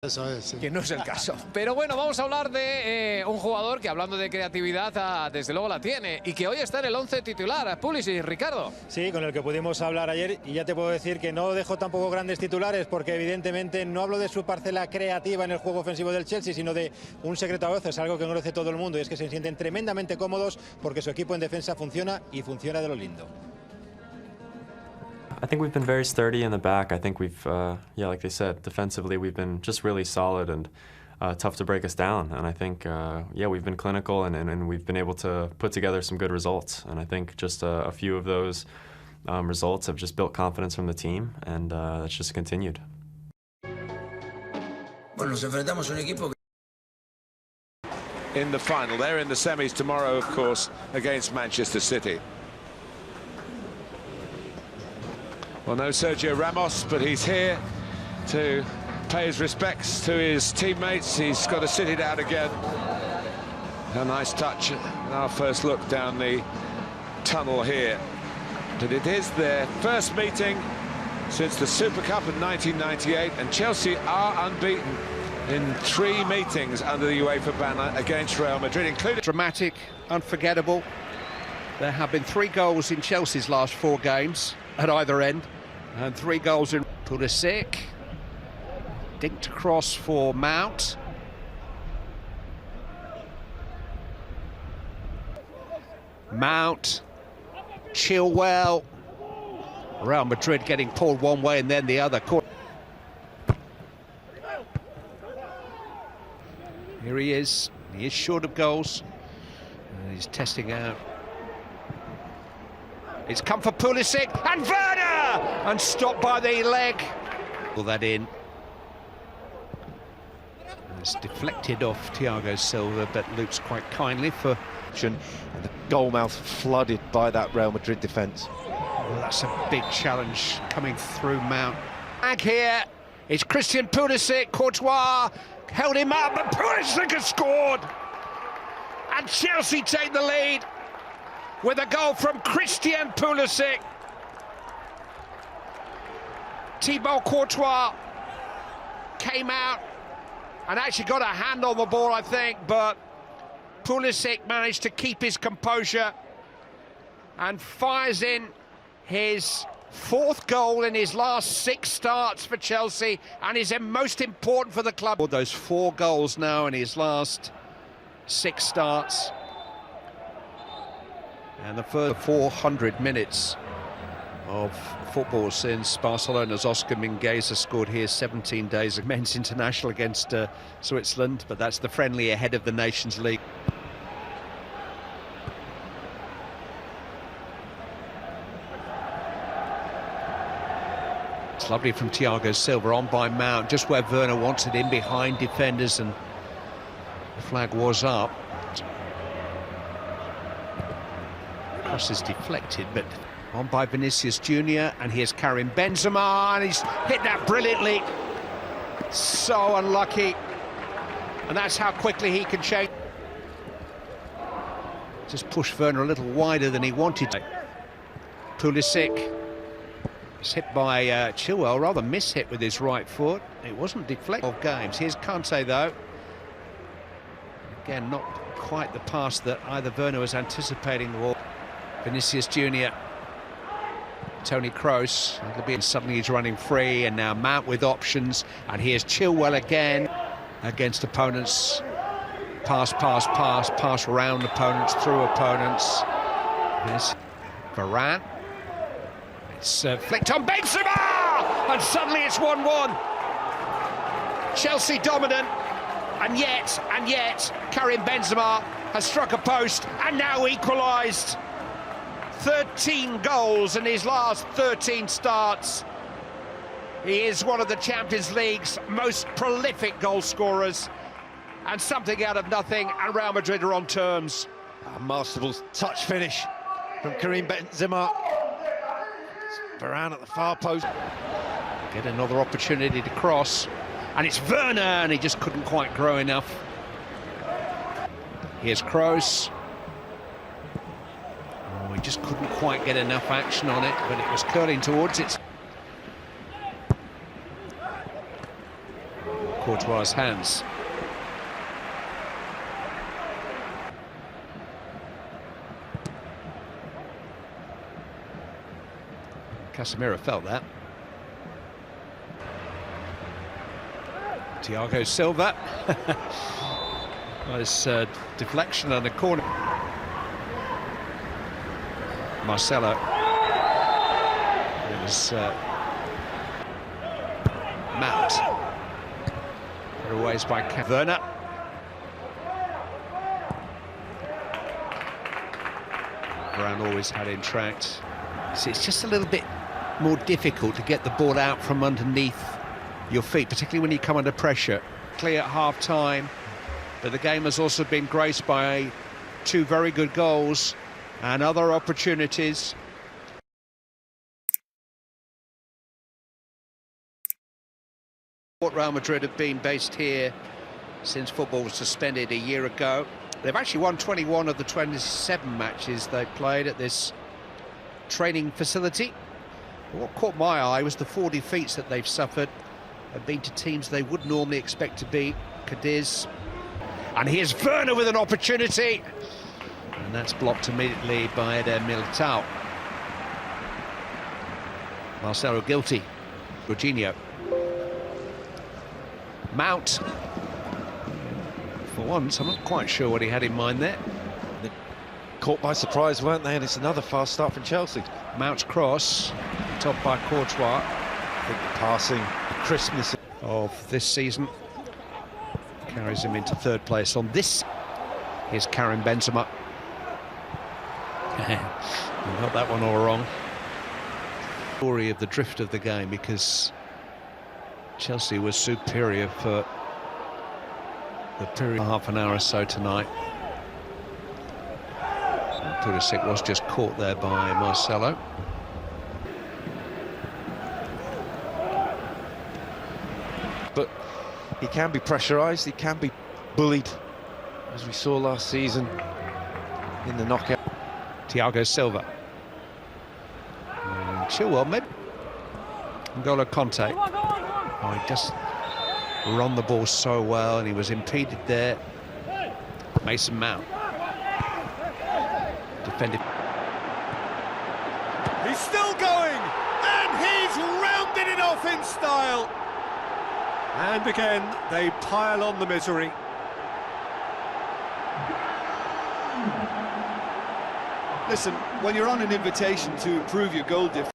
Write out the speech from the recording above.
Eso es, sí. Que no es el caso. Pero bueno, vamos a hablar de un jugador que, hablando de creatividad, desde luego la tiene y que hoy está en el 11 titular, Pulisic, Ricardo. Sí, con el que pudimos hablar ayer, y ya te puedo decir que no dejo tampoco grandes titulares porque evidentemente no hablo de su parcela creativa en el juego ofensivo del Chelsea, sino de un secreto a voces, algo que conoce todo el mundo, y es que se sienten tremendamente cómodos porque su equipo en defensa funciona y funciona de lo lindo. I think we've been very sturdy in the back. I think we've, like they said, defensively we've been just really solid and tough to break us down. And I think, we've been clinical and we've been able to put together some good results. And I think just a few of those results have just built confidence from the team, and that's just continued. Bueno, nos enfrentamos a un equipo in the final. They're in the semis tomorrow, of course, against Manchester City. Well, no Sergio Ramos, but he's here to pay his respects to his teammates. He's got to sit it out again. A nice touch. Our first look down the tunnel here. But it is their first meeting since the Super Cup in 1998, and Chelsea are unbeaten in 3 meetings under the UEFA banner against Real Madrid, including... Dramatic, unforgettable. There have been 3 goals in Chelsea's last 4 games at either end, and 3 goals in Pulisic. Dinked across for Mount. Mount, Chilwell. Real Madrid getting pulled one way and then the other. Here he is short of goals, and he's testing out. It's come for Pulisic, and Werner! And stopped by the leg. Pull that in. And it's deflected off Thiago Silva, but loops quite kindly for... And the goalmouth flooded by that Real Madrid defence. Well, that's a big challenge coming through Mount. Back here, it's Christian Pulisic. Courtois held him up, but Pulisic has scored! And Chelsea take the lead with a goal from Christian Pulisic. Thibaut Courtois came out and actually got a hand on the ball, I think, but Pulisic managed to keep his composure and fires in his 4th goal in his last 6 starts for Chelsea, and is most important for the club. Those 4 goals now in his last 6 starts. And the first 400 minutes of football since Barcelona's Oscar Mingueza scored here 17 days of men's international against Switzerland, but that's the friendly ahead of the Nations League. It's lovely from Thiago Silva, on by Mount, just where Werner wants it, in behind defenders, and the flag was up. Cross is deflected, but on by Vinicius Junior, and here's Karim Benzema, and he's hit that brilliantly. So unlucky, and that's how quickly he can change. Just pushed Werner a little wider than he wanted to. Pulisic is hit by Chilwell, rather miss-hit with his right foot. It wasn't deflected of games. Here's Kante, though. Again, not quite the pass that either Werner was anticipating or Vinicius Junior. Toni Kroos, suddenly he's running free, and now Mount with options, and here's Chilwell again against opponents. Pass around opponents, through opponents. There's Varane. It's flicked on Benzema, and suddenly it's 1-1. Chelsea dominant, and yet Karim Benzema has struck a post and now equalised. 13 goals in his last 13 starts. He is one of the Champions League's most prolific goal scorers, and something out of nothing, and Real Madrid are on terms. A masterful touch finish from Karim Benzema. Varane at the far post. Get another opportunity to cross, and it's Werner, and he just couldn't quite grow enough. Here's Kroos. Oh, he just couldn't quite get enough action on it, but it was curling towards it. Courtois' hands. Casemiro felt that. Thiago Silva. Nice deflection on the corner. Marcelo. It was Mount. Put away by Werner. Brown always had him tracked. So it's just a little bit more difficult to get the ball out from underneath your feet, particularly when you come under pressure. Clear at half-time, but the game has also been graced by 2 very good goals and other opportunities. Real Madrid have been based here since football was suspended a year ago. They've actually won 21 of the 27 matches they've played at this training facility. But what caught my eye was the 4 defeats that they've suffered and been to teams they would normally expect to beat. Cadiz. And here's Werner with an opportunity. And that's blocked immediately by Eder Militao. Marcelo guilty. Jorginho. Mount. For once, I'm not quite sure what he had in mind there. Caught by surprise, weren't they? And it's another fast start from Chelsea. Mount's cross, topped by Courtois. I think the passing, the crispness of this season carries him into 3rd place on this. Here's Karim Benzema. You got that one all wrong. Story of the drift of the game, because Chelsea was superior for the period half an hour or so tonight. Pulisic was just caught there by Marcelo. But he can be pressurised, he can be bullied, as we saw last season in the knockout. Thiago Silva. Chilwell, maybe. N'Golo Kanté. Oh, he just run the ball so well, and he was impeded there. Mason Mount. Defended. He's still going, and he's rounded it off in style. And again, they pile on the misery. Listen, when you're on an invitation to improve your goal difference,